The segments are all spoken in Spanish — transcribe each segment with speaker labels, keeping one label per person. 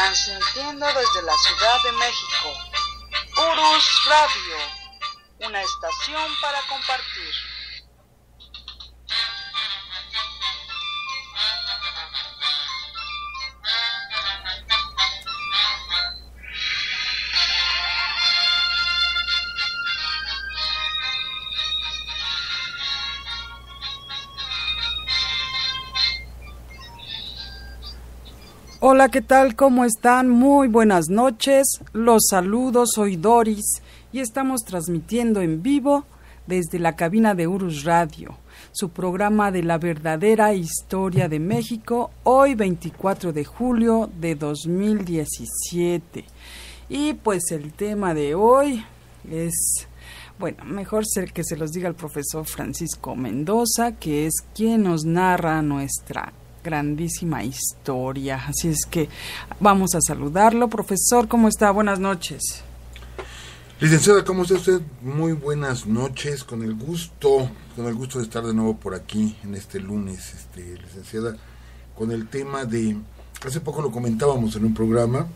Speaker 1: transmitiendo desde la Ciudad de México. Urus Radio, una estación para compartir.
Speaker 2: Hola, ¿qué tal? ¿Cómo están? Muy buenas noches. Los saludo, soy Doris y estamos transmitiendo en vivo desde la cabina de Urus Radio, su programa de la verdadera historia de México, hoy 24 de julio de 2017. Y pues el tema de hoy es, bueno, mejor ser que se los diga el profesor Francisco Mendoza, que es quien nos narra nuestra grandísima historia. Así es que vamos a saludarlo. Profesor, ¿cómo está? Buenas noches.
Speaker 3: Licenciada, ¿cómo está usted? Muy buenas noches, con el gusto de estar de nuevo por aquí en este lunes, licenciada, con el tema de, hace poco lo comentábamos en un programa,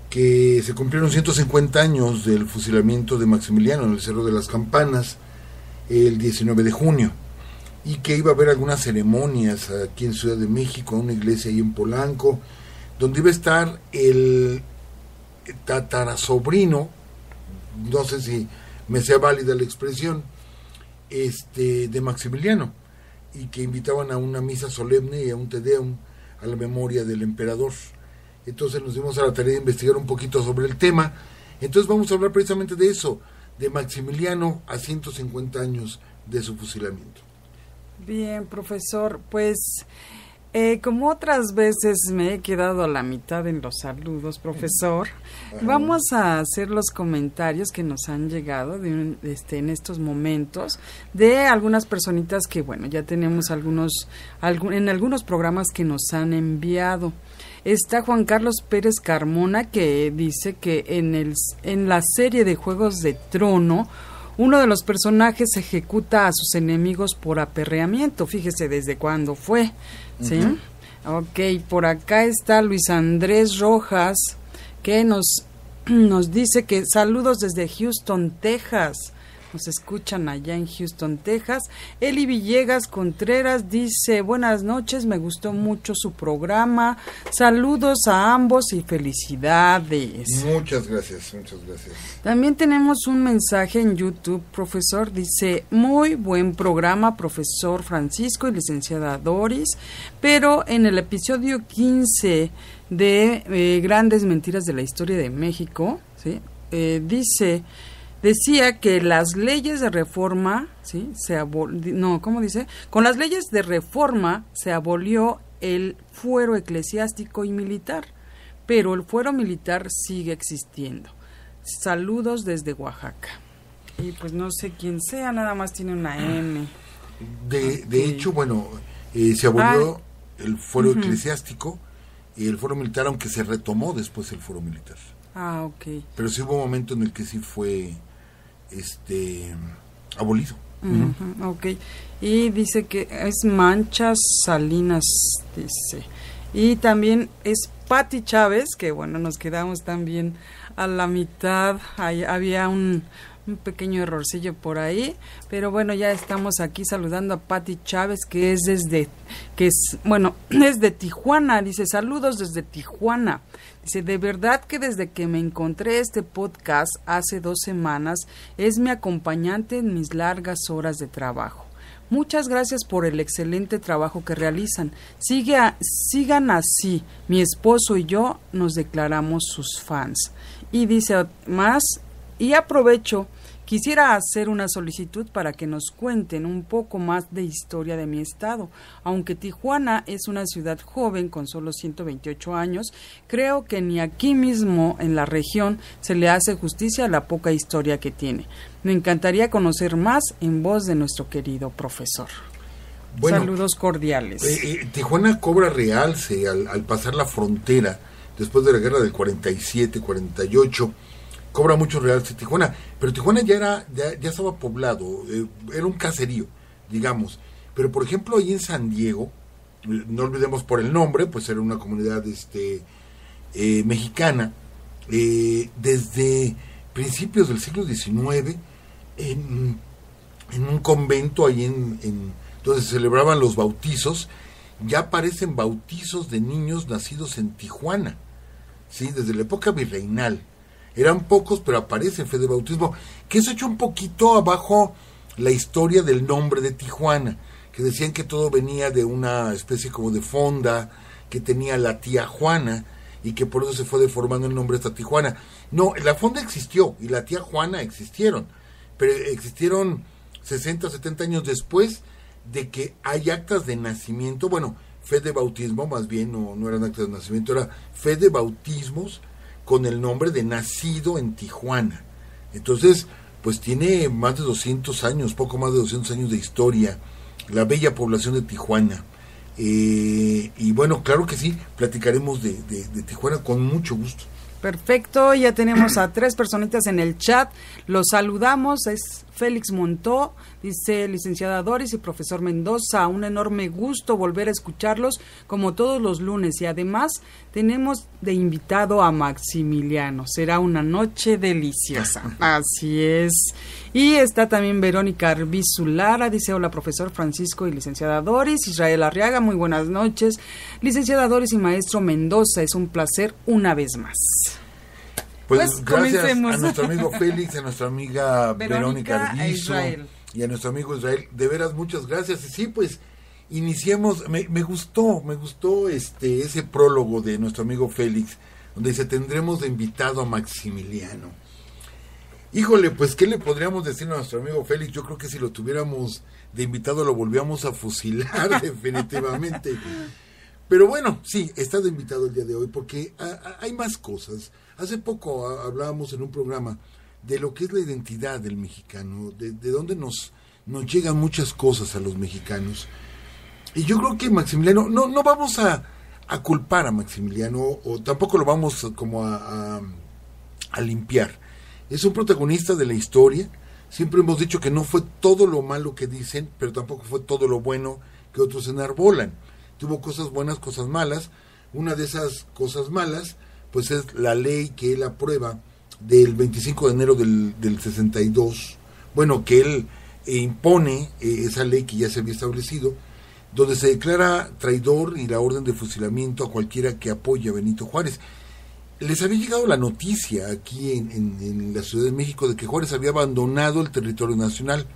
Speaker 3: que se cumplieron 150 años del fusilamiento de Maximiliano en el Cerro de las Campanas, el 19 de junio. Y que iba a haber algunas ceremonias aquí en Ciudad de México, una iglesia ahí en Polanco, donde iba a estar el tatarasobrino, no sé si me sea válida la expresión, de Maximiliano, y que invitaban a una misa solemne y a un te deum a la memoria del emperador. Entonces nos dimos a la tarea de investigar un poquito sobre el tema. Entonces vamos a hablar precisamente de eso, de Maximiliano a 150 años de su fusilamiento.
Speaker 2: Bien, profesor, pues como otras veces me he quedado a la mitad en los saludos, profesor, vamos a hacer los comentarios que nos han llegado en estos momentos de algunas personitas que, bueno, ya tenemos en algunos programas que nos han enviado. Está Juan Carlos Pérez Carmona, que dice que en la serie de Juegos de Trono, uno de los personajes ejecuta a sus enemigos por aperreamiento. Fíjese desde cuándo fue, ¿sí? Ok, por acá está Luis Andrés Rojas, que nos dice que saludos desde Houston, Texas. Nos escuchan allá en Houston, Texas. Eli Villegas Contreras dice, buenas noches, me gustó mucho su programa. Saludos a ambos y felicidades.
Speaker 3: Muchas gracias, muchas gracias.
Speaker 2: También tenemos un mensaje en YouTube, profesor. Dice, muy buen programa, profesor Francisco y licenciada Doris. Pero en el episodio 15 de Grandes Mentiras de la Historia de México, ¿sí? Decía que las leyes de reforma, ¿sí? Con las leyes de reforma se abolió el fuero eclesiástico y militar, pero el fuero militar sigue existiendo. Saludos desde Oaxaca. Y pues no sé quién sea, nada más tiene una M.
Speaker 3: De hecho, bueno, se abolió el fuero eclesiástico y el fuero militar, aunque se retomó después el fuero militar.
Speaker 2: Ok.
Speaker 3: Pero sí hubo un momento en el que sí fue abolido.
Speaker 2: Ok, y dice que es Manchas Salinas, dice, y también es Pati Chávez, que bueno, nos quedamos también a la mitad. Ahí había un pequeño errorcillo por ahí, pero bueno, ya estamos aquí saludando a Pati Chávez, que es es de Tijuana. Dice, saludos desde Tijuana. Dice, de verdad que desde que me encontré este podcast hace 2 semanas, es mi acompañante en mis largas horas de trabajo. Muchas gracias por el excelente trabajo que realizan. Sigan así. Mi esposo y yo nos declaramos sus fans. Y dice más, y aprovecho, quisiera hacer una solicitud para que nos cuenten un poco más de historia de mi estado. Aunque Tijuana es una ciudad joven con solo 128 años, creo que ni aquí mismo en la región se le hace justicia a la poca historia que tiene. Me encantaría conocer más en voz de nuestro querido profesor. Bueno, saludos cordiales.
Speaker 3: Tijuana cobra realce al pasar la frontera después de la guerra del 47-48. Cobra mucho realce Tijuana, pero Tijuana ya estaba poblado, era un caserío, digamos. Pero por ejemplo ahí en San Diego, no olvidemos por el nombre, pues era una comunidad mexicana, desde principios del siglo XIX, en un convento ahí donde se celebraban los bautizos. Ya aparecen bautizos de niños nacidos en Tijuana, ¿sí? Desde la época virreinal. Eran pocos, pero aparece fe de bautismo, que eso echó un poquito abajo la historia del nombre de Tijuana, que decían que todo venía de una especie como de fonda que tenía la tía Juana, y que por eso se fue deformando el nombre de esta Tijuana. No, la fonda existió, y la tía Juana existieron, pero existieron 60 o 70 años después de que hay actas de nacimiento, bueno, fe de bautismo, más bien, no eran actas de nacimiento, era fe de bautismos, con el nombre de nacido en Tijuana. Entonces, pues tiene más de 200 años, poco más de 200 años de historia, la bella población de Tijuana. Y bueno, claro que sí, platicaremos de Tijuana con mucho gusto.
Speaker 2: Perfecto, ya tenemos a 3 personitas en el chat, los saludamos, es Félix Montó, dice licenciada Doris y profesor Mendoza, un enorme gusto volver a escucharlos como todos los lunes, y además tenemos de invitado a Maximiliano, será una noche deliciosa. Así es. Y está también Verónica Arbizu Lara, dice hola profesor Francisco y licenciada Doris. Israel Arriaga, muy buenas noches licenciada Doris y maestro Mendoza, es un placer una vez más.
Speaker 3: Pues gracias
Speaker 2: comencemos.
Speaker 3: A nuestro amigo Félix, a nuestra amiga Verónica Arbizu y a nuestro amigo Israel, de veras muchas gracias. Y sí, pues iniciemos. Me gustó ese prólogo de nuestro amigo Félix, donde dice tendremos de invitado a Maximiliano. Híjole, pues ¿qué le podríamos decir a nuestro amigo Félix? Yo creo que si lo tuviéramos de invitado lo volvíamos a fusilar definitivamente. Pero bueno, sí, está de invitado el día de hoy porque hay más cosas. Hace poco hablábamos en un programa de lo que es la identidad del mexicano, de dónde nos llegan muchas cosas a los mexicanos. Y yo creo que Maximiliano, no vamos a culpar a Maximiliano, o tampoco lo vamos como a limpiar. Es un protagonista de la historia. Siempre hemos dicho que no fue todo lo malo que dicen, pero tampoco fue todo lo bueno que otros enarbolan. Tuvo cosas buenas, cosas malas. Una de esas cosas malas, pues es la ley que él aprueba del 25 de enero del 62. Bueno, que él impone esa ley que ya se había establecido, donde se declara traidor y la orden de fusilamiento a cualquiera que apoye a Benito Juárez. Les había llegado la noticia aquí en la Ciudad de México de que Juárez había abandonado el territorio nacional.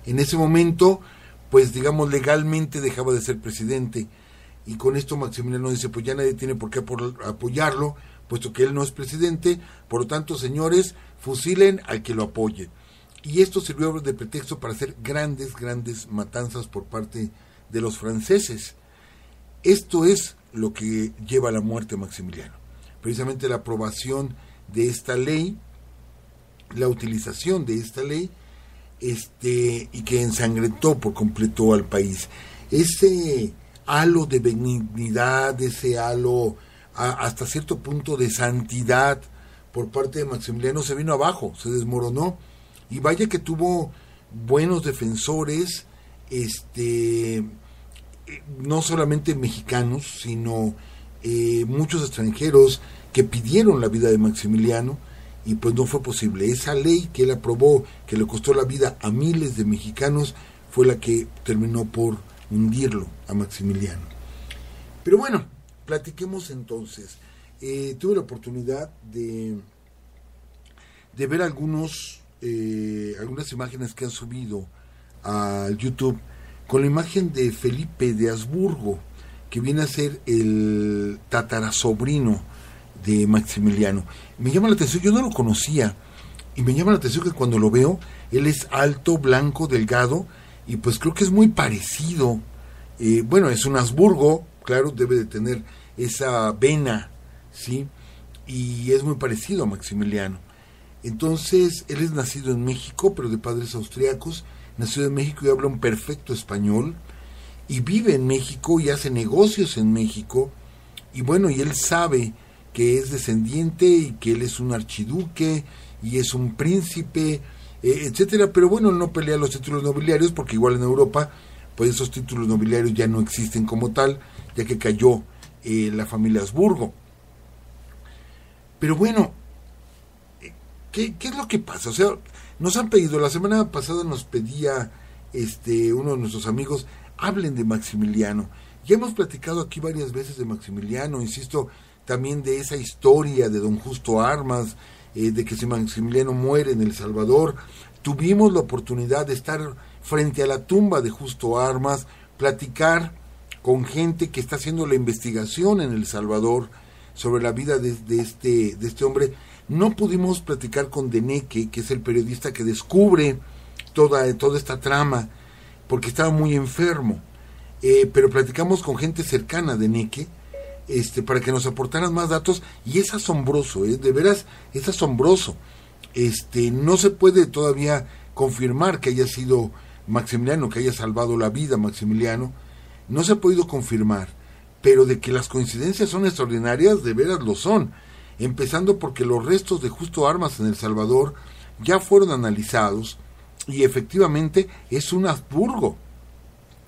Speaker 3: En ese momento, pues digamos legalmente dejaba de ser presidente, y con esto Maximiliano dice, pues ya nadie tiene por qué apoyarlo, puesto que él no es presidente, por lo tanto, señores, fusilen al que lo apoye. Y esto sirvió de pretexto para hacer grandes matanzas por parte de los franceses. Esto es lo que lleva a la muerte de Maximiliano. Precisamente la aprobación de esta ley, la utilización de esta ley, y que ensangrentó por completo al país. Ese halo de benignidad, ese halo hasta cierto punto de santidad por parte de Maximiliano se vino abajo, se desmoronó, y vaya que tuvo buenos defensores, no solamente mexicanos, sino muchos extranjeros que pidieron la vida de Maximiliano, y pues no fue posible. Esa ley que él aprobó, que le costó la vida a miles de mexicanos, fue la que terminó por hundirlo a Maximiliano. Pero bueno, platiquemos entonces. Tuve la oportunidad de ver algunas imágenes que han subido al YouTube con la imagen de Felipe de Habsburgo, que viene a ser el tatarasobrino de Maximiliano. Me llama la atención, yo no lo conocía, y me llama la atención que cuando lo veo, él es alto, blanco, delgado, y pues creo que es muy parecido. Bueno, es un Habsburgo, claro, debe de tener esa vena, ¿sí? Y es muy parecido a Maximiliano. Entonces, él es nacido en México, pero de padres austriacos, nació en México y habla un perfecto español, y vive en México y hace negocios en México, y bueno, y él sabe que es descendiente y que él es un archiduque y es un príncipe, etcétera, pero bueno, él no pelea los títulos nobiliarios porque igual en Europa, pues esos títulos nobiliarios ya no existen como tal, ya que cayó la familia Habsburgo. Pero bueno, ¿qué es lo que pasa? O sea, nos han pedido, la semana pasada nos pedía uno de nuestros amigos, hablen de Maximiliano. Ya hemos platicado aquí varias veces de Maximiliano, insisto, también de esa historia de don Justo Armas, de que si Maximiliano muere en El Salvador. Tuvimos la oportunidad de estar frente a la tumba de Justo Armas, platicar con gente que está haciendo la investigación en El Salvador sobre la vida de este hombre. No pudimos platicar con Deneque, que es el periodista que descubre toda esta trama, porque estaba muy enfermo, pero platicamos con gente cercana a Deneque, para que nos aportaran más datos, y es asombroso, de veras es asombroso. No se puede todavía confirmar que haya sido Maximiliano, que haya salvado la vida Maximiliano, no se ha podido confirmar, pero de que las coincidencias son extraordinarias, de veras lo son, empezando porque los restos de Justo Armas en El Salvador ya fueron analizados, y efectivamente es un Habsburgo,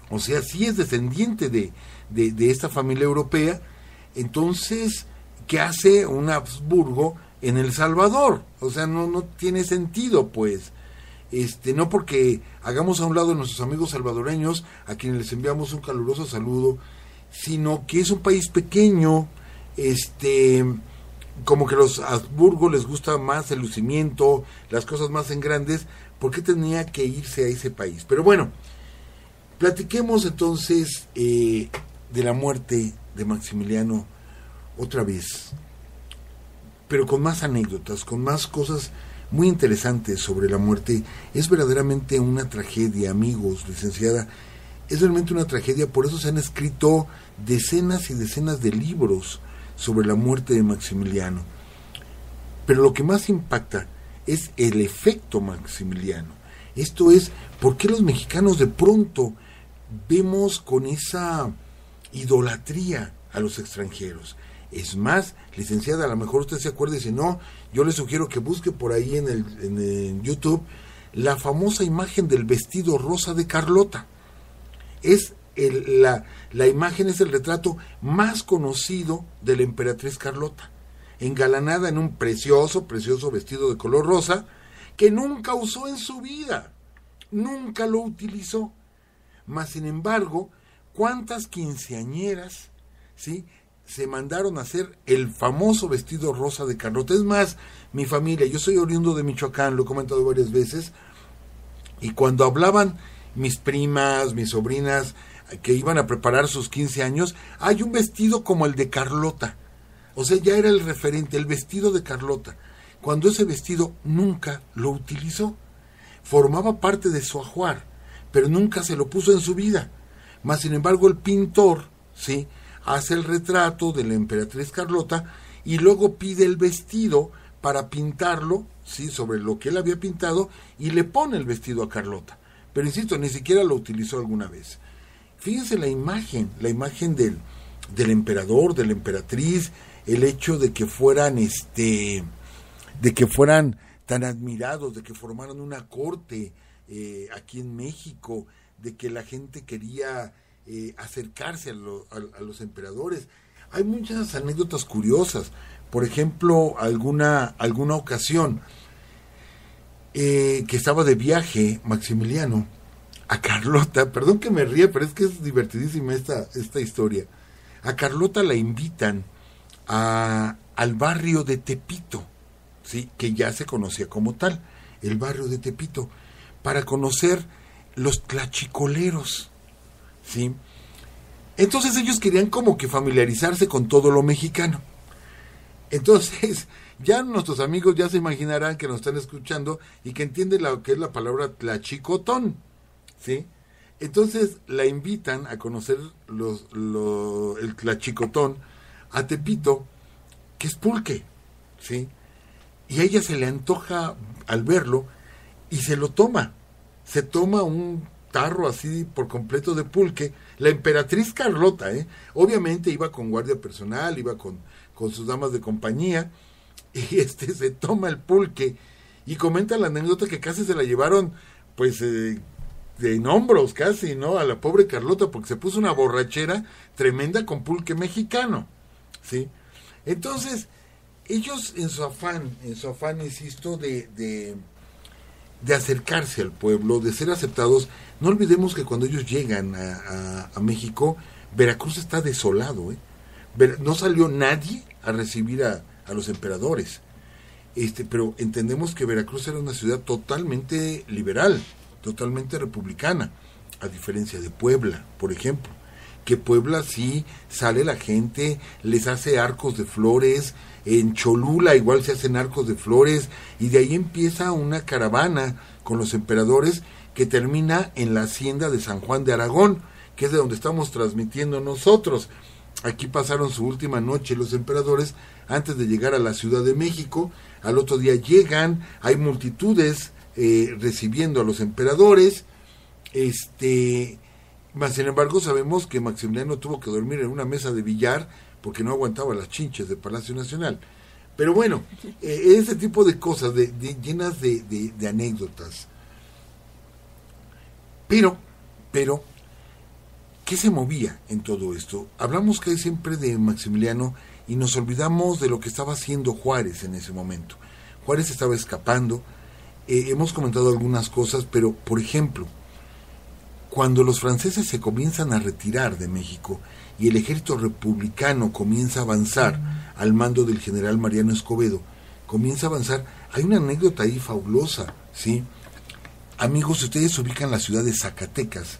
Speaker 3: o sea, sí es descendiente de esta familia europea. Entonces, ¿qué hace un Habsburgo en El Salvador? O sea, no tiene sentido, pues. No porque hagamos a un lado a nuestros amigos salvadoreños, a quienes les enviamos un caluroso saludo, sino que es un país pequeño, como que a los Habsburgo les gusta más el lucimiento, las cosas más en grandes. ¿Por qué tenía que irse a ese país? Pero bueno, platiquemos entonces de la muerte de Maximiliano otra vez, pero con más anécdotas, con más cosas muy interesantes sobre la muerte. Es verdaderamente una tragedia, amigos, licenciada, es realmente una tragedia. Por eso se han escrito decenas y decenas de libros sobre la muerte de Maximiliano, pero lo que más impacta es el efecto Maximiliano. Esto es, ¿por qué los mexicanos de pronto vemos con esa idolatría a los extranjeros? Es más, licenciada, a lo mejor usted se acuerda, y si no, yo le sugiero que busque por ahí en YouTube la famosa imagen del vestido rosa de Carlota. Es la imagen, es el retrato más conocido de la emperatriz Carlota, engalanada en un precioso vestido de color rosa, que nunca usó en su vida, nunca lo utilizó. Mas, sin embargo, ¿cuántas quinceañeras, sí, se mandaron a hacer el famoso vestido rosa de Carlota? Es más, mi familia, yo soy oriundo de Michoacán, lo he comentado varias veces, y cuando hablaban mis primas, mis sobrinas, que iban a preparar sus 15 años, hay un vestido como el de Carlota. O sea, ya era el referente, el vestido de Carlota, cuando ese vestido nunca lo utilizó. Formaba parte de su ajuar, pero nunca se lo puso en su vida. Mas, sin embargo, el pintor, ¿sí?, hace el retrato de la emperatriz Carlota y luego pide el vestido para pintarlo, ¿sí?, sobre lo que él había pintado, y le pone el vestido a Carlota. Pero insisto, ni siquiera lo utilizó alguna vez. Fíjense la imagen del emperador, de la emperatriz, el hecho de que fueran tan admirados, de que formaran una corte aquí en México, de que la gente quería acercarse a los emperadores. Hay muchas anécdotas curiosas. Por ejemplo, alguna ocasión que estaba de viaje Maximiliano a Carlota, perdón que me ría, pero es que es divertidísima esta historia. A Carlota la invitan al barrio de Tepito, ¿sí?, que ya se conocía como tal, el barrio de Tepito, para conocer los tlachicoleros, ¿sí? Entonces ellos querían como que familiarizarse con todo lo mexicano. Entonces, ya nuestros amigos ya se imaginarán que nos están escuchando y que entienden lo que es la palabra tlachicotón, ¿sí? Entonces la invitan a conocer el tlachicotón a Tepito, que es pulque, ¿sí? Y a ella se le antoja al verlo y se lo toma. Se toma un tarro así por completo de pulque. La emperatriz Carlota, obviamente iba con guardia personal, iba con sus damas de compañía, y se toma el pulque y comenta la anécdota que casi se la llevaron, pues, en hombros casi, ¿no?, a la pobre Carlota, porque se puso una borrachera tremenda con pulque mexicano, ¿sí? Entonces, ellos en su afán, insisto, de acercarse al pueblo, de ser aceptados, no olvidemos que cuando ellos llegan a México, Veracruz está desolado, no salió nadie a recibir a los emperadores, pero entendemos que Veracruz era una ciudad totalmente liberal, totalmente republicana, a diferencia de Puebla, por ejemplo, que Puebla sí sale la gente, les hace arcos de flores, en Cholula igual se hacen arcos de flores, y de ahí empieza una caravana con los emperadores que termina en la hacienda de San Juan de Aragón, que es de donde estamos transmitiendo nosotros. Aquí pasaron su última noche los emperadores antes de llegar a la Ciudad de México. Al otro día llegan, hay multitudes recibiendo a los emperadores, mas sin embargo sabemos que Maximiliano tuvo que dormir en una mesa de billar porque no aguantaba las chinches del Palacio Nacional. Pero bueno, ese tipo de cosas llenas de anécdotas. Pero, ¿qué se movía en todo esto? Hablamos casi siempre de Maximiliano y nos olvidamos de lo que estaba haciendo Juárez en ese momento. Juárez estaba escapando, hemos comentado algunas cosas, pero por ejemplo, cuando los franceses se comienzan a retirar de México y el ejército republicano comienza a avanzar al mando del general Mariano Escobedo, comienza a avanzar, hay una anécdota ahí fabulosa, ¿sí? Amigos, si ustedes ubican la ciudad de Zacatecas,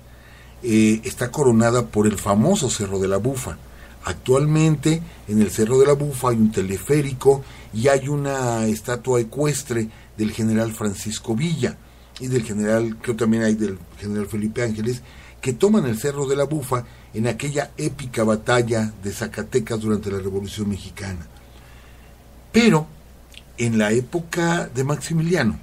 Speaker 3: está coronada por el famoso Cerro de la Bufa. Actualmente en el Cerro de la Bufa hay un teleférico y hay una estatua ecuestre del general Francisco Villa y del general, creo también hay del general Felipe Ángeles, que toman el Cerro de la Bufa en aquella épica batalla de Zacatecas durante la Revolución Mexicana. Pero en la época de Maximiliano,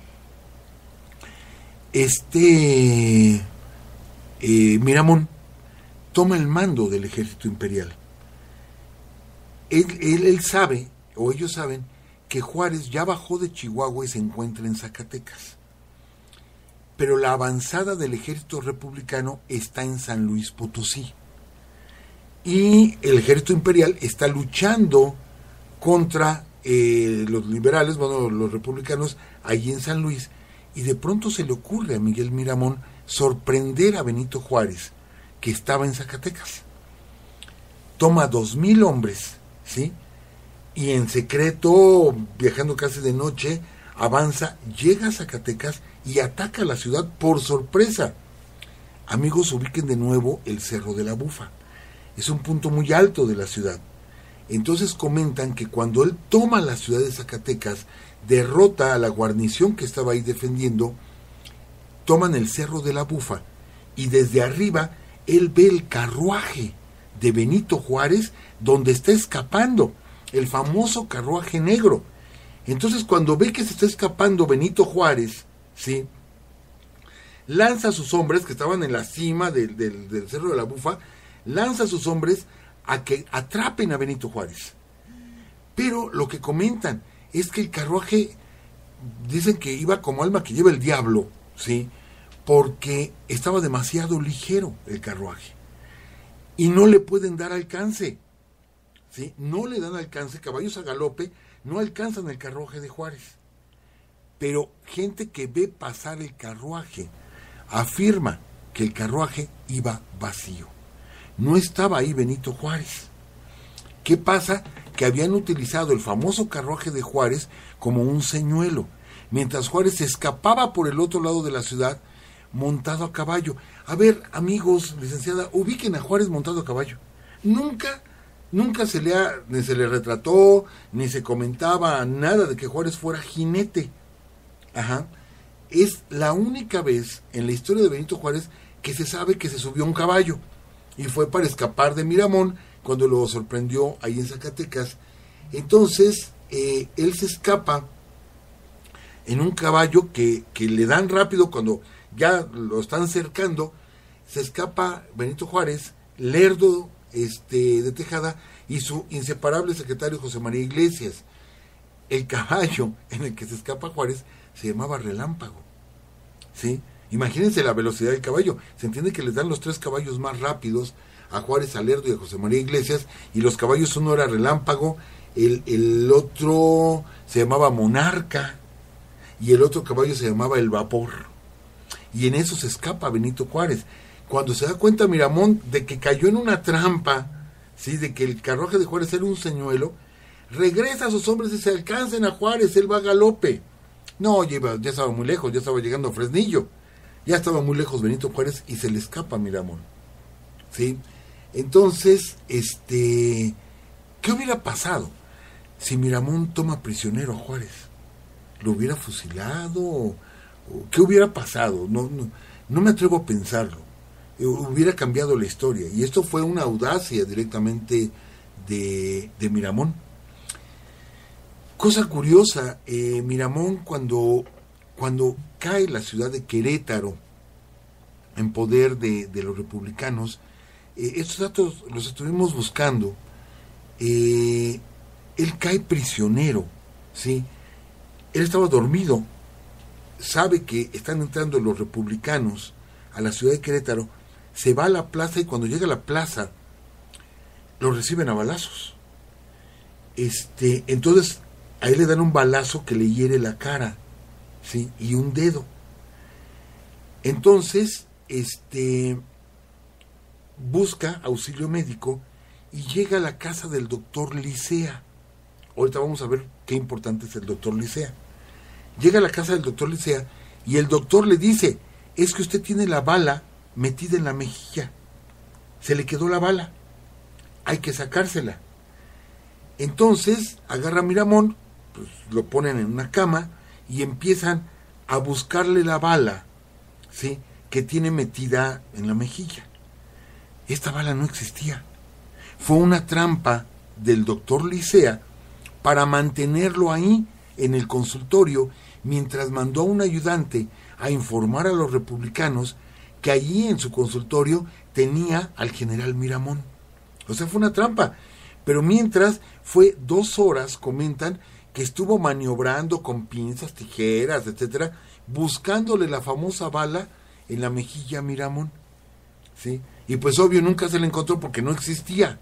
Speaker 3: Miramón toma el mando del ejército imperial. Él sabe, o ellos saben, que Juárez ya bajó de Chihuahua y se encuentra en Zacatecas. Pero la avanzada del ejército republicano está en San Luis Potosí. Y el ejército imperial está luchando contra los liberales, los republicanos, allí en San Luis. Y de pronto se le ocurre a Miguel Miramón sorprender a Benito Juárez, que estaba en Zacatecas. Toma 2,000 hombres, ¿sí? Y en secreto, viajando casi de noche, avanza, llega a Zacatecas y ataca la ciudad por sorpresa. Amigos, ubiquen de nuevo el Cerro de la Bufa. Es un punto muy alto de la ciudad. Entonces comentan que cuando él toma la ciudad de Zacatecas, derrota a la guarnición que estaba ahí defendiendo, toman el Cerro de la Bufa y desde arriba él ve el carruaje de Benito Juárez donde está escapando, el famoso carruaje negro. Entonces cuando ve que se está escapando Benito Juárez, ¿sí?, lanza a sus hombres que estaban en la cima del Cerro de la Bufa, lanza a sus hombres a que atrapen a Benito Juárez. Pero lo que comentan es que el carruaje, dicen que iba como alma que lleva el diablo, ¿sí?, porque estaba demasiado ligero el carruaje y no le pueden dar alcance, ¿sí? No le dan alcance, caballos a galope no alcanzan el carruaje de Juárez, pero gente que ve pasar el carruaje afirma que el carruaje iba vacío, no estaba ahí Benito Juárez. ¿Qué pasa? Que habían utilizado el famoso carruaje de Juárez como un señuelo, mientras Juárez se escapaba por el otro lado de la ciudad montado a caballo. A ver, amigos, licenciada, ubiquen a Juárez montado a caballo. Nunca ni se le retrató, ni se comentaba nada de que Juárez fuera jinete. Es la única vez en la historia de Benito Juárez que se sabe que se subió a un caballo, y fue para escapar de Miramón cuando lo sorprendió ahí en Zacatecas. Entonces él se escapa en un caballo que le dan rápido cuando ya lo están cercando. Se escapa Benito Juárez, Lerdo de Tejada y su inseparable secretario José María Iglesias. El caballo en el que se escapa Juárez se llamaba Relámpago, ¿sí? Imagínense la velocidad del caballo. Se entiende que les dan los 3 caballos más rápidos a Juárez, a Lerdo y a José María Iglesias, y los caballos, uno era Relámpago, el otro se llamaba Monarca, y el otro caballo se llamaba El Vapor. Y en eso se escapa Benito Juárez. Cuando se da cuenta Miramón de que cayó en una trampa, ¿sí?, de que el carruaje de Juárez era un señuelo, regresa a sus hombres y se alcancen a Juárez, él va a galope. No, ya estaba muy lejos, ya estaba llegando a Fresnillo. Ya estaba muy lejos Benito Juárez y se le escapa a Miramón. ¿Sí? Entonces, ¿qué hubiera pasado si Miramón toma prisionero a Juárez? ¿Lo hubiera fusilado? ¿O qué hubiera pasado? No me atrevo a pensarlo. Hubiera cambiado la historia. Y esto fue una audacia directamente de Miramón. Cosa curiosa, Miramón cuando cae la ciudad de Querétaro en poder de los republicanos, estos datos los estuvimos buscando, él cae prisionero, ¿sí? Él estaba dormido, sabe que están entrando los republicanos a la ciudad de Querétaro, se va a la plaza y cuando llega a la plaza lo reciben a balazos. Entonces a él le dan un balazo que le hiere la cara, ¿sí?, y un dedo. Entonces busca auxilio médico y llega a la casa del doctor Licea. Ahorita vamos a ver qué importante es el doctor Licea. Llega a la casa del doctor Licea y el doctor le dice: es que usted tiene la bala metida en la mejilla, se le quedó la bala, hay que sacársela. Entonces agarra a Miramón, pues, lo ponen en una cama y empiezan a buscarle la bala, ¿sí?, que tiene metida en la mejilla. Esta bala no existía. Fue una trampa del doctor Licea para mantenerlo ahí en el consultorio mientras mandó a un ayudante a informar a los republicanos que allí en su consultorio tenía al general Miramón. O sea, fue una trampa. Pero mientras fue 2 horas, comentan, que estuvo maniobrando con pinzas, tijeras, etcétera, buscándole la famosa bala en la mejilla a Miramón, ¿sí? Y pues obvio nunca se la encontró porque no existía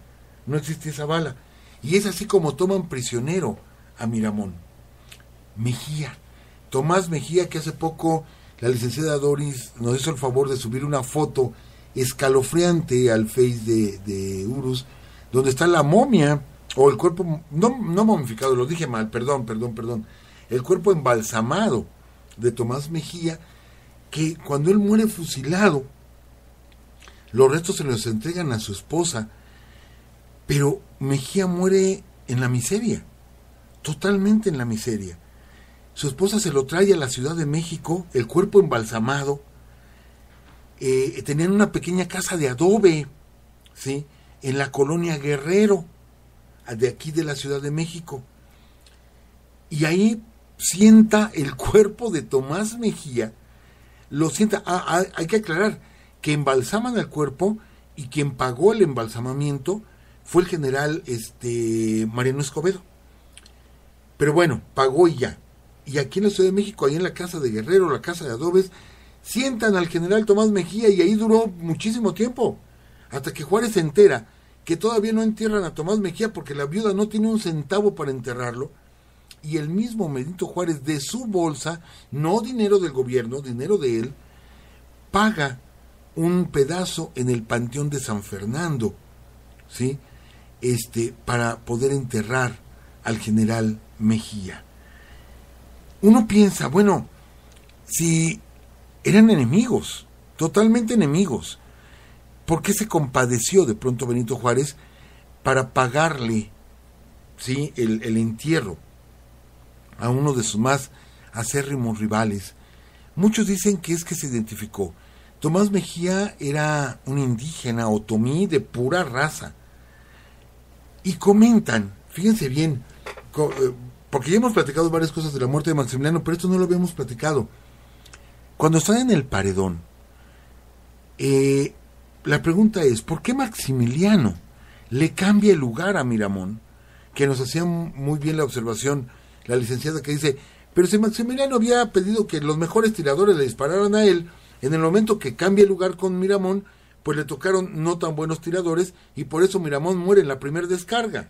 Speaker 3: esa bala. Y es así como toman prisionero a Miramón. Mejía, Tomás Mejía, que hace poco la licenciada Doris nos hizo el favor de subir una foto escalofriante al Face de Urus, donde está la momia, o el cuerpo, no momificado, lo dije mal, perdón, el cuerpo embalsamado de Tomás Mejía, que cuando él muere fusilado, los restos se los entregan a su esposa, pero Mejía muere en la miseria, totalmente en la miseria. Su esposa se lo trae a la Ciudad de México, el cuerpo embalsamado. Tenían una pequeña casa de adobe, ¿sí?, en la colonia Guerrero, de aquí de la Ciudad de México. Y ahí sienta el cuerpo de Tomás Mejía, lo sienta. Hay que aclarar que embalsaman el cuerpo y quien pagó el embalsamamiento fue el general Mariano Escobedo. Pero bueno, pagó y ya. Y aquí en la Ciudad de México, ahí en la casa de Guerrero, la casa de adobes, sientan al general Tomás Mejía y ahí duró muchísimo tiempo, hasta que Juárez se entera que todavía no entierran a Tomás Mejía porque la viuda no tiene un centavo para enterrarlo, y el mismo Benito Juárez de su bolsa, no dinero del gobierno, dinero de él, paga un pedazo en el Panteón de San Fernando, ¿sí?, para poder enterrar al general Mejía. Uno piensa, bueno, si eran enemigos, totalmente enemigos, ¿por qué se compadeció de pronto Benito Juárez para pagarle, ¿sí?, el entierro a uno de sus más acérrimos rivales? Muchos dicen que es que se identificó. Tomás Mejía era un indígena otomí de pura raza. Y comentan, fíjense bien, porque ya hemos platicado varias cosas de la muerte de Maximiliano, pero esto no lo habíamos platicado. Cuando están en el paredón, la pregunta es, ¿por qué Maximiliano le cambia el lugar a Miramón? Que nos hacía muy bien la observación la licenciada, que dice, pero si Maximiliano había pedido que los mejores tiradores le dispararan a él, en el momento que cambia el lugar con Miramón, pues le tocaron no tan buenos tiradores y por eso Miramón muere en la primera descarga,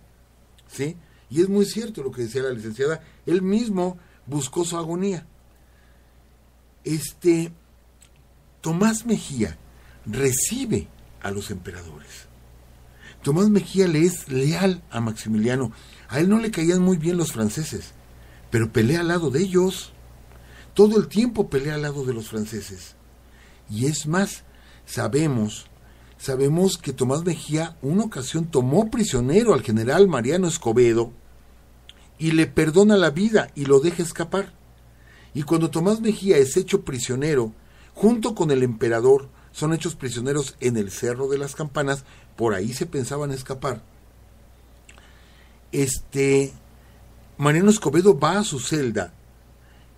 Speaker 3: ¿sí? Y es muy cierto lo que decía la licenciada, él mismo buscó su agonía. Tomás Mejía recibe a los emperadores. Tomás Mejía le es leal a Maximiliano. A él no le caían muy bien los franceses, pero pelea al lado de ellos. Todo el tiempo pelea al lado de los franceses. Y es más, sabemos que Tomás Mejía una ocasión tomó prisionero al general Mariano Escobedo y le perdona la vida y lo deja escapar. Y cuando Tomás Mejía es hecho prisionero, junto con el emperador, son hechos prisioneros en el Cerro de las Campanas, por ahí se pensaban escapar. Mariano Escobedo va a su celda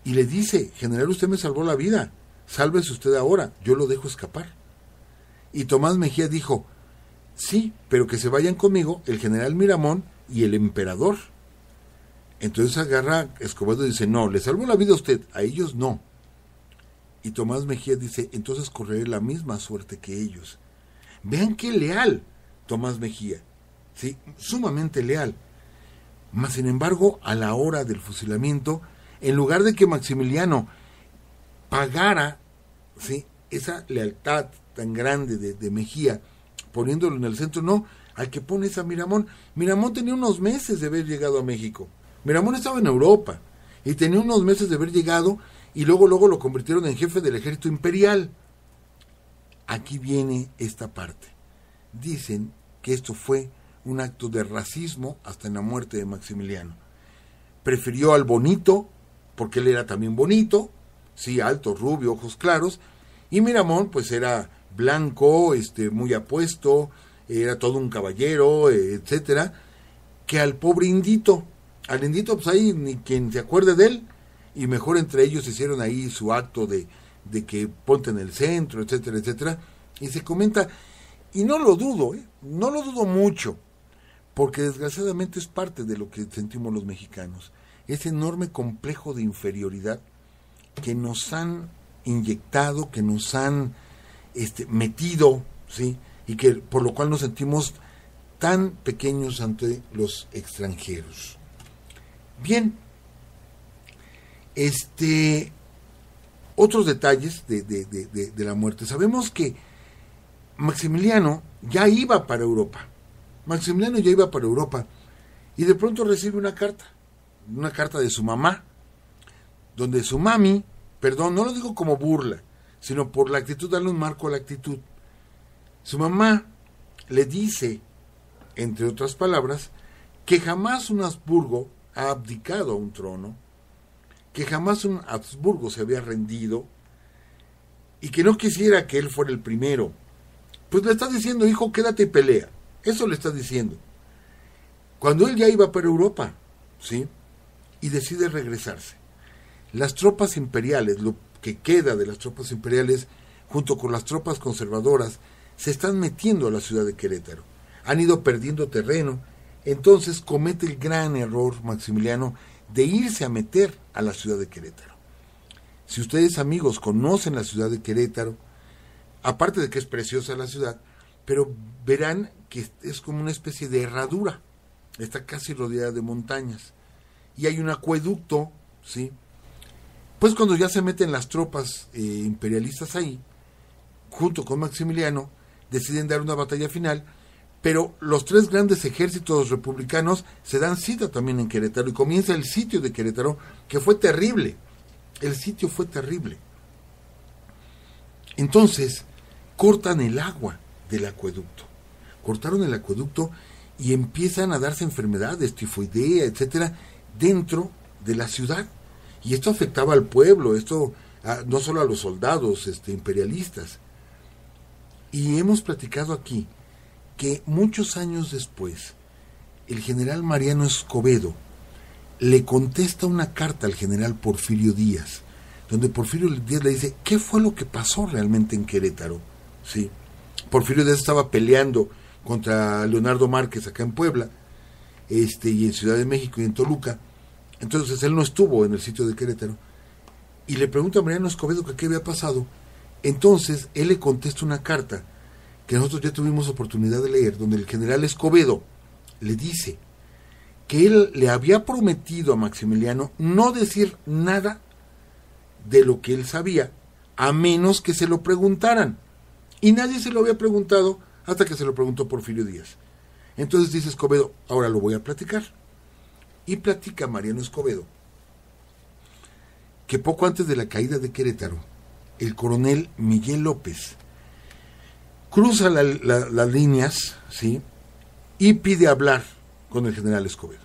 Speaker 3: y le dice: general, usted me salvó la vida, sálvese usted ahora, yo lo dejo escapar. Y Tomás Mejía dijo: sí, pero que se vayan conmigo el general Miramón y el emperador. Entonces agarra Escobedo y dice: no, le salvó la vida a usted, a ellos no. Y Tomás Mejía dice: entonces correré la misma suerte que ellos. Vean qué leal Tomás Mejía, ¿sí? Sumamente leal. Mas sin embargo, a la hora del fusilamiento, en lugar de que Maximiliano pagara, ¿sí?, esa lealtad tan grande de Mejía, poniéndolo en el centro, no, al que pone es a Miramón. Miramón tenía unos meses de haber llegado a México. Miramón estaba en Europa y tenía unos meses de haber llegado, y luego lo convirtieron en jefe del ejército imperial. Aquí viene esta parte. Dicen que esto fue un acto de racismo hasta en la muerte de Maximiliano. Prefirió al bonito, porque él era también bonito, sí, alto, rubio, ojos claros, y Miramón pues era blanco, muy apuesto, era todo un caballero, etcétera, que al pobre indito. Al indito pues ahí ni quien se acuerde de él, y mejor entre ellos hicieron ahí su acto de que ponte en el centro, etcétera, etcétera, y se comenta, y no lo dudo mucho, porque desgraciadamente es parte de lo que sentimos los mexicanos, ese enorme complejo de inferioridad que nos han inyectado, que nos han metido, ¿sí?, y que por lo cual nos sentimos tan pequeños ante los extranjeros. Bien, otros detalles de la muerte. Sabemos que Maximiliano ya iba para Europa. Y de pronto recibe una carta de su mamá, donde su mami, perdón, no lo digo como burla, sino por la actitud, darle un marco a la actitud. Su mamá le dice, entre otras palabras, que jamás un Habsburgo ha abdicado a un trono, que jamás un Habsburgo se había rendido, y que no quisiera que él fuera el primero. Pues le está diciendo: hijo, quédate y pelea. Eso le está diciendo. Cuando él ya iba para Europa, ¿sí?, y decide regresarse, las tropas imperiales, lo que queda de las tropas imperiales, junto con las tropas conservadoras, se están metiendo a la ciudad de Querétaro. Han ido perdiendo terreno. Entonces comete el gran error Maximiliano de irse a meter a la ciudad de Querétaro. Si ustedes, amigos, conocen la ciudad de Querétaro, aparte de que es preciosa la ciudad, pero verán que es como una especie de herradura, está casi rodeada de montañas, y hay un acueducto, ¿sí? Pues cuando ya se meten las tropas imperialistas ahí, junto con Maximiliano, deciden dar una batalla final, pero los tres grandes ejércitos republicanos se dan cita también en Querétaro, y comienza el sitio de Querétaro, que fue terrible. El sitio fue terrible. Entonces, cortan el agua del acueducto. Cortaron el acueducto y empiezan a darse enfermedades, tifoidea, etcétera, dentro de la ciudad. Y esto afectaba al pueblo, no solo a los soldados imperialistas. Y hemos platicado aquí que muchos años después, el general Mariano Escobedo le contesta una carta al general Porfirio Díaz, donde Porfirio Díaz le dice qué fue lo que pasó realmente en Querétaro, ¿sí? Porfirio Díaz estaba peleando contra Leonardo Márquez acá en Puebla, y en Ciudad de México y en Toluca. Entonces él no estuvo en el sitio de Querétaro, y le pregunta a Mariano Escobedo que qué había pasado. Entonces él le contesta una carta que nosotros ya tuvimos oportunidad de leer, donde el general Escobedo le dice que él le había prometido a Maximiliano no decir nada de lo que él sabía, a menos que se lo preguntaran. Y nadie se lo había preguntado hasta que se lo preguntó Porfirio Díaz. Entonces dice Escobedo, ahora lo voy a platicar. Y platica Mariano Escobedo que poco antes de la caída de Querétaro, el coronel Miguel López cruza las líneas, ¿sí?, y pide hablar con el general Escobedo.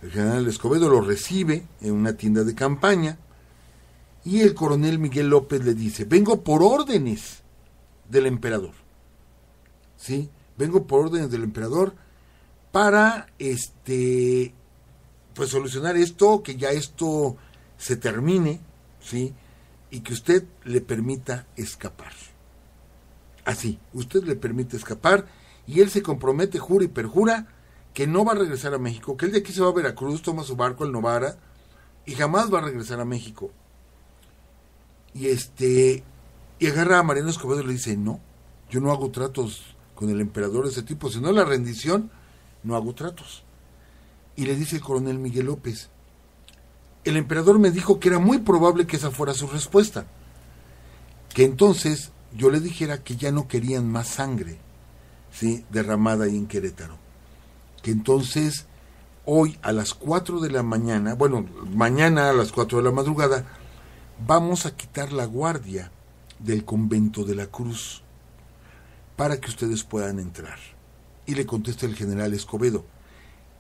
Speaker 3: El general Escobedo lo recibe en una tienda de campaña y el coronel Miguel López le dice, vengo por órdenes del emperador, ¿sí? Vengo por órdenes del emperador para pues solucionar esto, que ya esto se termine, ¿sí?, y que usted le permita escapar. Así, usted le permite escapar y él se compromete, jura y perjura que no va a regresar a México, que él de aquí se va a Veracruz, toma su barco al Novara y jamás va a regresar a México. Y agarra a Mariano Escobedo y le dice, no, yo no hago tratos con el emperador de ese tipo, si no la rendición, no hago tratos. Y le dice el coronel Miguel López, el emperador me dijo que era muy probable que esa fuera su respuesta, que entonces yo le dijera que ya no querían más sangre, ¿sí?, derramada ahí en Querétaro, que entonces hoy a las 4 de la mañana, bueno, mañana a las 4 de la madrugada, vamos a quitar la guardia del convento de la Cruz para que ustedes puedan entrar. Y le contesta el general Escobedo,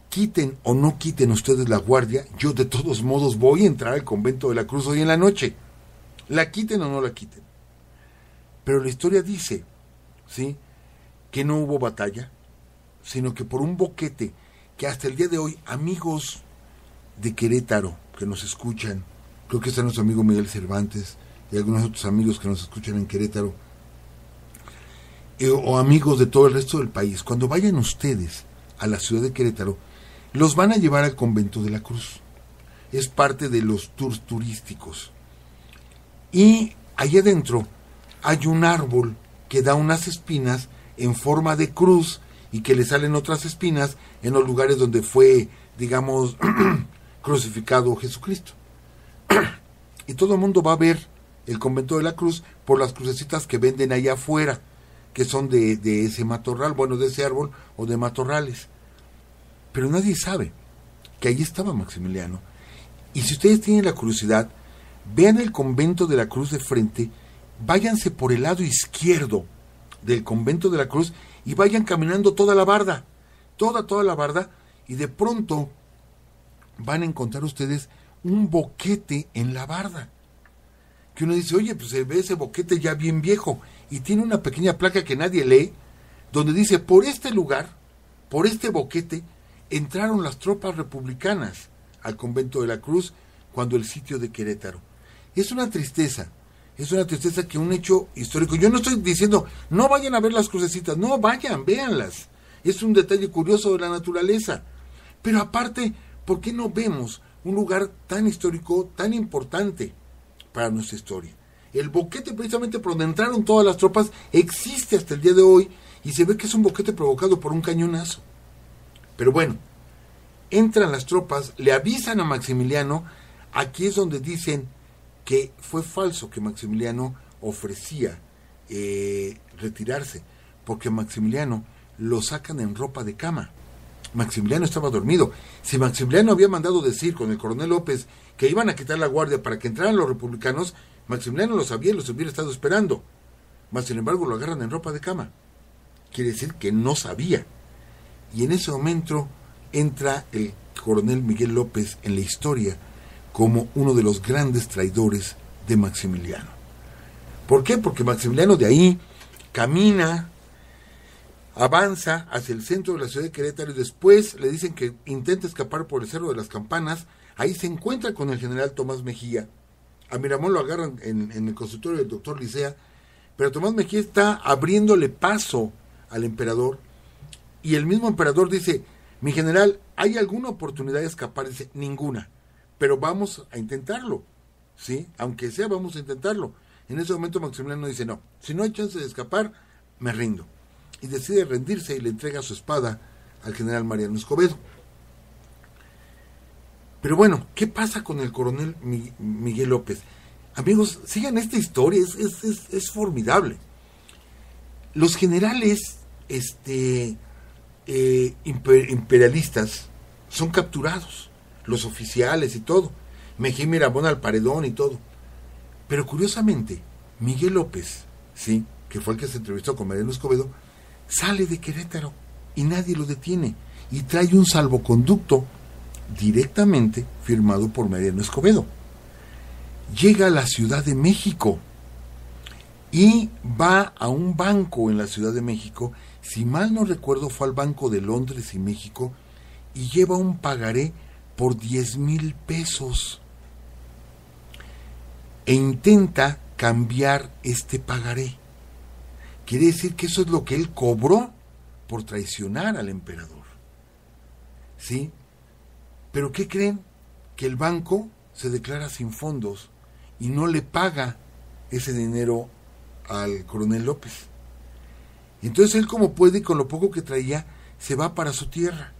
Speaker 3: quiten o no quiten ustedes la guardia, yo de todos modos voy a entrar al convento de la Cruz hoy en la noche, la quiten o no la quiten. Pero la historia dice, ¿sí?, que no hubo batalla, sino que por un boquete que hasta el día de hoy, amigos de Querétaro que nos escuchan, creo que está nuestro amigo Miguel Cervantes y algunos otros amigos que nos escuchan en Querétaro, o amigos de todo el resto del país, cuando vayan ustedes a la ciudad de Querétaro, los van a llevar al convento de la Cruz. Es parte de los tours turísticos. Y allá adentro hay un árbol que da unas espinas en forma de cruz y que le salen otras espinas en los lugares donde fue, digamos, crucificado Jesucristo. Y todo el mundo va a ver el convento de la Cruz por las crucecitas que venden allá afuera, que son de ese matorral, bueno, de ese árbol o de matorrales. Pero nadie sabe que allí estaba Maximiliano. Y si ustedes tienen la curiosidad, vean el convento de la Cruz de frente, váyanse por el lado izquierdo del convento de la Cruz y vayan caminando toda la barda, toda la barda, y de pronto van a encontrar ustedes un boquete en la barda. Que uno dice, oye, pues se ve ese boquete ya bien viejo, y tiene una pequeña placa que nadie lee, donde dice, por este lugar, por este boquete, entraron las tropas republicanas al convento de la Cruz cuando el sitio de Querétaro. Es una tristeza que un hecho histórico, yo no estoy diciendo, no vayan a ver las crucecitas, no, vayan, véanlas, es un detalle curioso de la naturaleza, pero aparte, ¿por qué no vemos un lugar tan histórico, tan importante para nuestra historia? El boquete precisamente por donde entraron todas las tropas existe hasta el día de hoy y se ve que es un boquete provocado por un cañonazo. Pero bueno, entran las tropas, le avisan a Maximiliano, aquí es donde dicen que fue falso que Maximiliano ofrecía retirarse, porque Maximiliano lo sacan en ropa de cama. Maximiliano estaba dormido. Si Maximiliano había mandado decir con el coronel López que iban a quitar la guardia para que entraran los republicanos, Maximiliano lo sabía y los hubiera estado esperando. Mas sin embargo lo agarran en ropa de cama. Quiere decir que no sabía. Y en ese momento entra el coronel Miguel López en la historia como uno de los grandes traidores de Maximiliano. ¿Por qué? Porque Maximiliano de ahí camina, avanza hacia el centro de la ciudad de Querétaro y después le dicen que intenta escapar por el Cerro de las Campanas. Ahí se encuentra con el general Tomás Mejía. A Miramón lo agarran en el consultorio del doctor Licea, pero Tomás Mejía está abriéndole paso al emperador y el mismo emperador dice, mi general, ¿hay alguna oportunidad de escapar? Dice, ninguna, pero vamos a intentarlo, ¿sí? Aunque sea, vamos a intentarlo. En ese momento Maximiliano dice, no, si no hay chance de escapar, me rindo. Y decide rendirse y le entrega su espada al general Mariano Escobedo. Pero bueno, ¿qué pasa con el coronel Miguel López? Amigos, sigan esta historia, es formidable. Los generales imperialistas son capturados, los oficiales y todo, Mejía Miramón al paredón y todo. Pero curiosamente, Miguel López, sí, que fue el que se entrevistó con Mariano Escobedo, sale de Querétaro y nadie lo detiene y trae un salvoconducto directamente firmado por Mariano Escobedo. Llega a la Ciudad de México y va a un banco en la Ciudad de México, si mal no recuerdo fue al Banco de Londres y México, y lleva un pagaré por 10,000 pesos e intenta cambiar este pagaré. Quiere decir que eso es lo que él cobró por traicionar al emperador, ¿sí? Pero ¿qué creen? Que el banco se declara sin fondos y no le paga ese dinero al coronel López. Entonces él, como puede, y con lo poco que traía, se va para su tierra.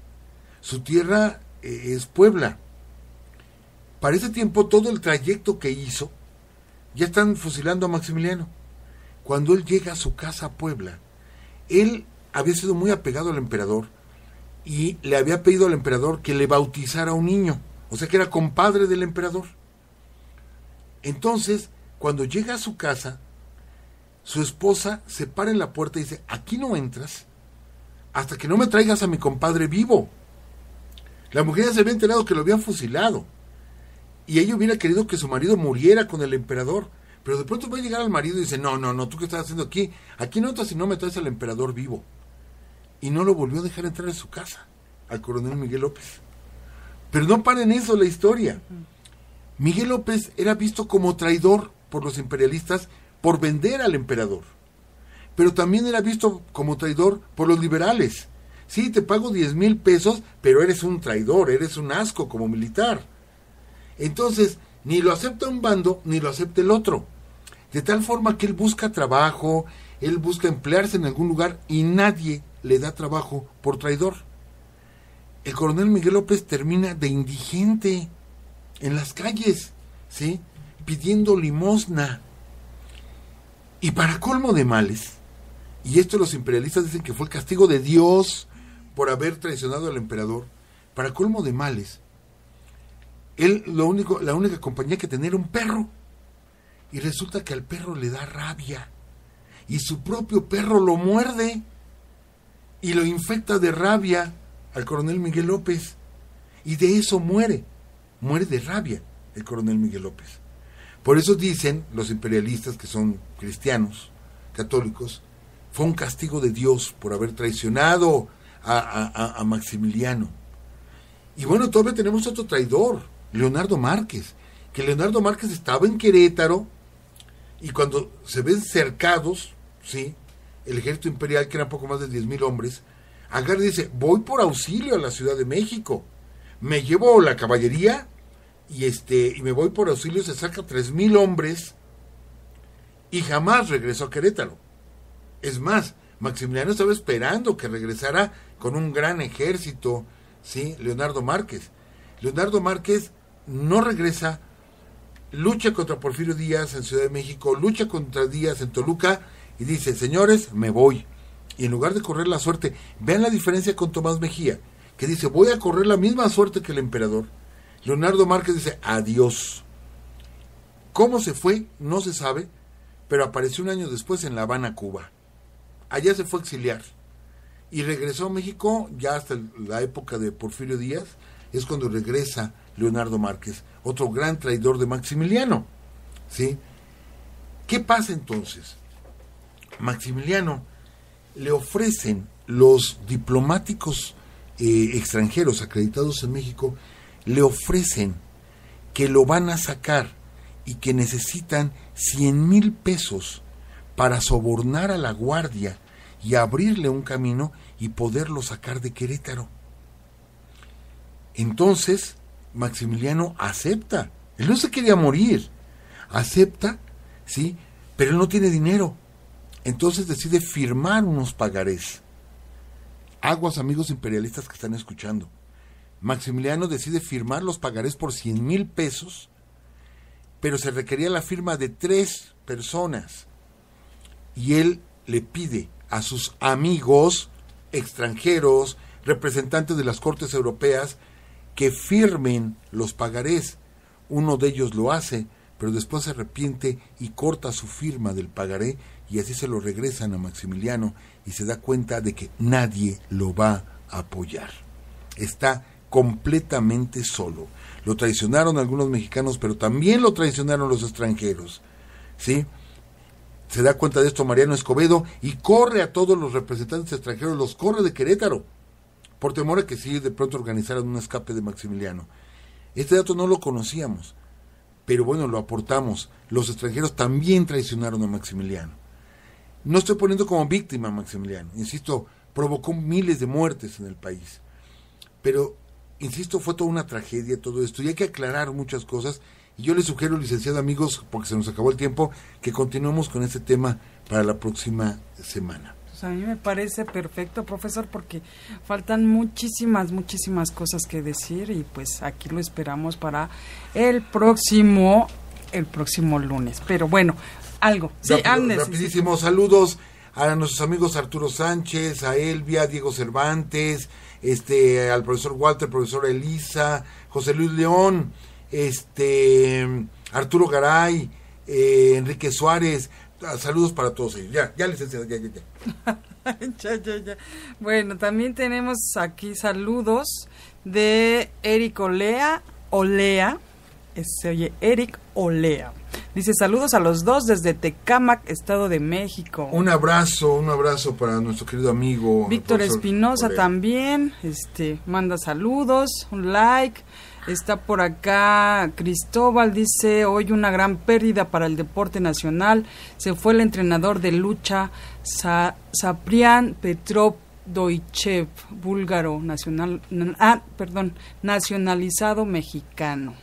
Speaker 3: Su tierra es Puebla. Para ese tiempo, todo el trayecto que hizo, ya están fusilando a Maximiliano. Cuando él llega a su casa a Puebla, él había sido muy apegado al emperador y le había pedido al emperador que le bautizara a un niño, o sea que era compadre del emperador. Entonces, cuando llega a su casa, su esposa se para en la puerta y dice: aquí no entras hasta que no me traigas a mi compadre vivo. La mujer ya se había enterado que lo habían fusilado y ella hubiera querido que su marido muriera con el emperador, pero de pronto va a llegar al marido y dice: no, ¿tú qué estás haciendo aquí? Aquí no entras si no me traes al emperador vivo. Y no lo volvió a dejar entrar en su casa, al coronel Miguel López. Pero no para en eso la historia. Miguel López era visto como traidor por los imperialistas por vender al emperador, pero también era visto como traidor por los liberales. Sí, te pago 10,000 pesos, pero eres un traidor, eres un asco como militar. Entonces, ni lo acepta un bando, ni lo acepta el otro. De tal forma que él busca trabajo, él busca emplearse en algún lugar y nadie le da trabajo por traidor. El coronel Miguel López termina de indigente en las calles, ¿sí?, pidiendo limosna. Y para colmo de males, y esto los imperialistas dicen que fue el castigo de Dios por haber traicionado al emperador, para colmo de males, él la única compañía que tenía era un perro, y resulta que al perro le da rabia, y su propio perro lo muerde, y lo infecta de rabia al coronel Miguel López, y de eso muere de rabia el coronel Miguel López. Por eso dicen los imperialistas, que son cristianos, católicos, fue un castigo de Dios por haber traicionado a Maximiliano. Y bueno, todavía tenemos otro traidor, Leonardo Márquez, que Leonardo Márquez estaba en Querétaro, y cuando se ven cercados, ¿sí?, el ejército imperial, que eran poco más de 10,000 hombres, agarra y dice: voy por auxilio a la Ciudad de México, me llevo la caballería y me voy por auxilio. Se saca 3,000 hombres y jamás regresó a Querétaro. Es más, Maximiliano estaba esperando que regresara con un gran ejército, ¿sí?, Leonardo Márquez. Leonardo Márquez no regresa, lucha contra Porfirio Díaz en Ciudad de México, lucha contra Díaz en Toluca y dice: señores, me voy. Y en lugar de correr la suerte, vean la diferencia con Tomás Mejía, que dice: voy a correr la misma suerte que el emperador. Leonardo Márquez dice: adiós. ¿Cómo se fue? No se sabe, pero apareció un año después en La Habana, Cuba. Allá se fue a exiliar y regresó a México ya hasta la época de Porfirio Díaz. Es cuando regresa Leonardo Márquez, otro gran traidor de Maximiliano, ¿sí? ¿Qué pasa entonces? Maximiliano le ofrecen los diplomáticos extranjeros acreditados en México, le ofrecen que lo van a sacar y que necesitan 100,000 pesos para sobornar a la guardia y abrirle un camino y poderlo sacar de Querétaro. Entonces Maximiliano acepta. Él no se quería morir, acepta, ¿sí?, pero él no tiene dinero. Entonces decide firmar unos pagarés. Aguas, amigos imperialistas que están escuchando. Maximiliano decide firmar los pagarés por 100,000 pesos, pero se requería la firma de 3 personas. Y él le pide a sus amigos extranjeros, representantes de las Cortes Europeas, que firmen los pagarés. Uno de ellos lo hace, pero después se arrepiente y corta su firma del pagaré, y así se lo regresan a Maximiliano, y se da cuenta de que nadie lo va a apoyar. Está completamente solo. Lo traicionaron algunos mexicanos, pero también lo traicionaron los extranjeros, ¿sí? Se da cuenta de esto Mariano Escobedo y corre a todos los representantes extranjeros, los corre de Querétaro, por temor a que sí de pronto organizaran un escape de Maximiliano. Este dato no lo conocíamos, pero bueno, lo aportamos. Los extranjeros también traicionaron a Maximiliano. No estoy poniendo como víctima a Maximiliano, insisto, provocó miles de muertes en el país, pero insisto, fue toda una tragedia todo esto, y hay que aclarar muchas cosas, y yo les sugiero, licenciado, amigos, porque se nos acabó el tiempo, que continuemos con este tema para la próxima semana.
Speaker 2: Pues a mí me parece perfecto, profesor, porque faltan muchísimas cosas que decir, y pues aquí lo esperamos para el próximo lunes. Pero bueno, algo. Sí,
Speaker 3: rapidísimo, saludos a nuestros amigos Arturo Sánchez, a Elvia, Diego Cervantes, al profesor Walter, profesor Elisa, José Luis León, Arturo Garay, Enrique Suárez, saludos para todos ellos. Ya licenciado, ya.
Speaker 2: Ya. Bueno, también tenemos aquí saludos de Eric Olea, se oye Eric Olea. Dice, saludos a los dos desde Tecámac, Estado de México.
Speaker 3: Un abrazo para nuestro querido amigo
Speaker 2: Víctor Espinosa también, manda saludos, un like. Está por acá Cristóbal, dice, hoy una gran pérdida para el deporte nacional. Se fue el entrenador de lucha, Saprián Petrov Doichev, búlgaro, nacionalizado mexicano.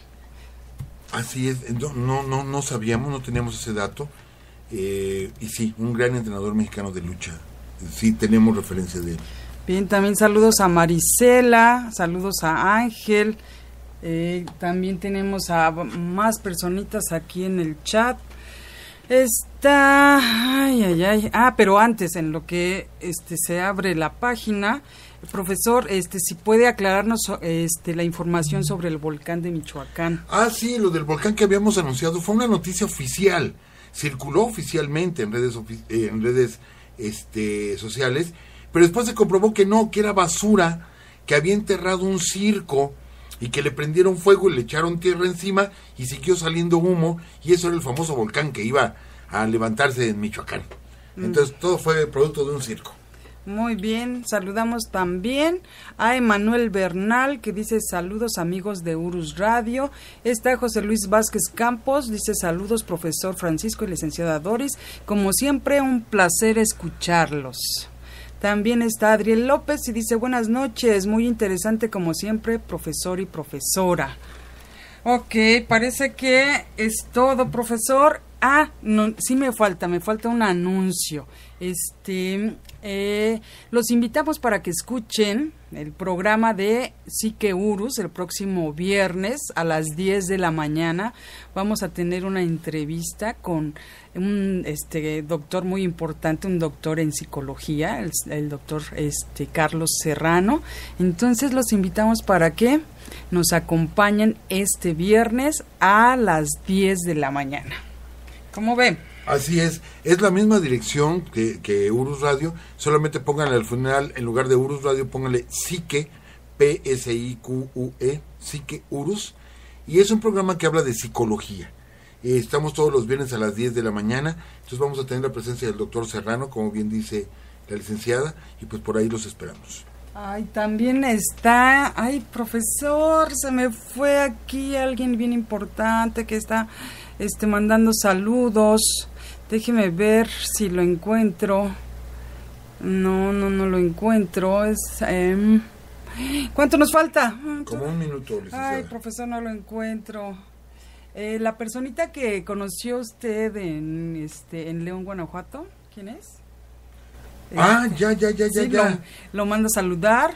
Speaker 3: Así es, no sabíamos, no teníamos ese dato, y sí, un gran entrenador mexicano de lucha, sí tenemos referencia de él.
Speaker 2: Bien, también saludos a Marisela, saludos a Ángel, también tenemos a más personitas aquí en el chat. Pero antes, en lo que se abre la página, profesor, si puede aclararnos la información sobre el volcán de Michoacán.
Speaker 3: Sí, lo del volcán que habíamos anunciado fue una noticia oficial, circuló oficialmente en redes sociales, pero después se comprobó que no, que era basura, que había enterrado un circo y que le prendieron fuego y le echaron tierra encima y siguió saliendo humo, y eso era el famoso volcán que iba a levantarse en Michoacán. Entonces todo fue producto de un circo.
Speaker 2: Muy bien, saludamos también a Emanuel Bernal, que dice saludos amigos de Urus Radio. Está José Luis Vázquez Campos, dice saludos profesor Francisco y licenciada Doris, como siempre un placer escucharlos. También está Adriel López y dice buenas noches, muy interesante como siempre profesor y profesora. Ok, parece que es todo, profesor. No, sí me falta un anuncio. Los invitamos para que escuchen el programa de Psique Urus el próximo viernes a las 10 de la mañana. Vamos a tener una entrevista con un doctor muy importante, un doctor en psicología, el doctor Carlos Serrano. Entonces los invitamos para que nos acompañen este viernes a las 10 de la mañana. ¿Cómo ven?
Speaker 3: Así es la misma dirección que Urus Radio, solamente pónganle al final, en lugar de Urus Radio, pónganle Psique, P-S-I-Q-U-E, Psique Urus, y es un programa que habla de psicología. Estamos todos los viernes a las 10 de la mañana, entonces vamos a tener la presencia del doctor Serrano, como bien dice la licenciada, y pues por ahí los esperamos.
Speaker 2: También está, profesor, se me fue aquí alguien bien importante que está mandando saludos. Déjeme ver si lo encuentro. No lo encuentro. ¿Cuánto nos falta?
Speaker 3: Como un minuto, licenciada.
Speaker 2: Profesor, no lo encuentro. La personita que conoció usted en León, Guanajuato, ¿quién es?
Speaker 3: Ya.
Speaker 2: Lo mando a saludar.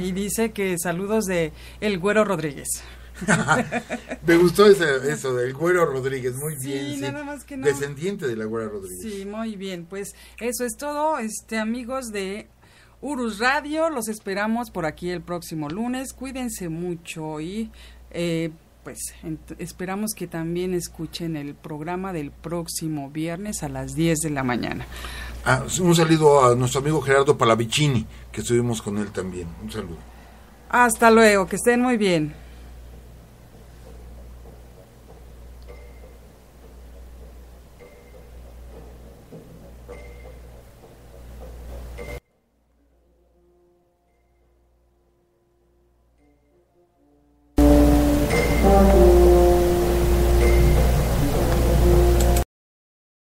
Speaker 2: Y dice que saludos de El Güero Rodríguez.
Speaker 3: Me gustó eso del Güero Rodríguez, muy bien,
Speaker 2: sí. Nada más que no.
Speaker 3: Descendiente de la Güera Rodríguez.
Speaker 2: Sí, muy bien, pues eso es todo, amigos de Urus Radio, los esperamos por aquí el próximo lunes, cuídense mucho y esperamos que también escuchen el programa del próximo viernes a las 10 de la mañana.
Speaker 3: Un saludo a nuestro amigo Gerardo Palavicini, que estuvimos con él también, un saludo.
Speaker 2: Hasta luego, que estén muy bien.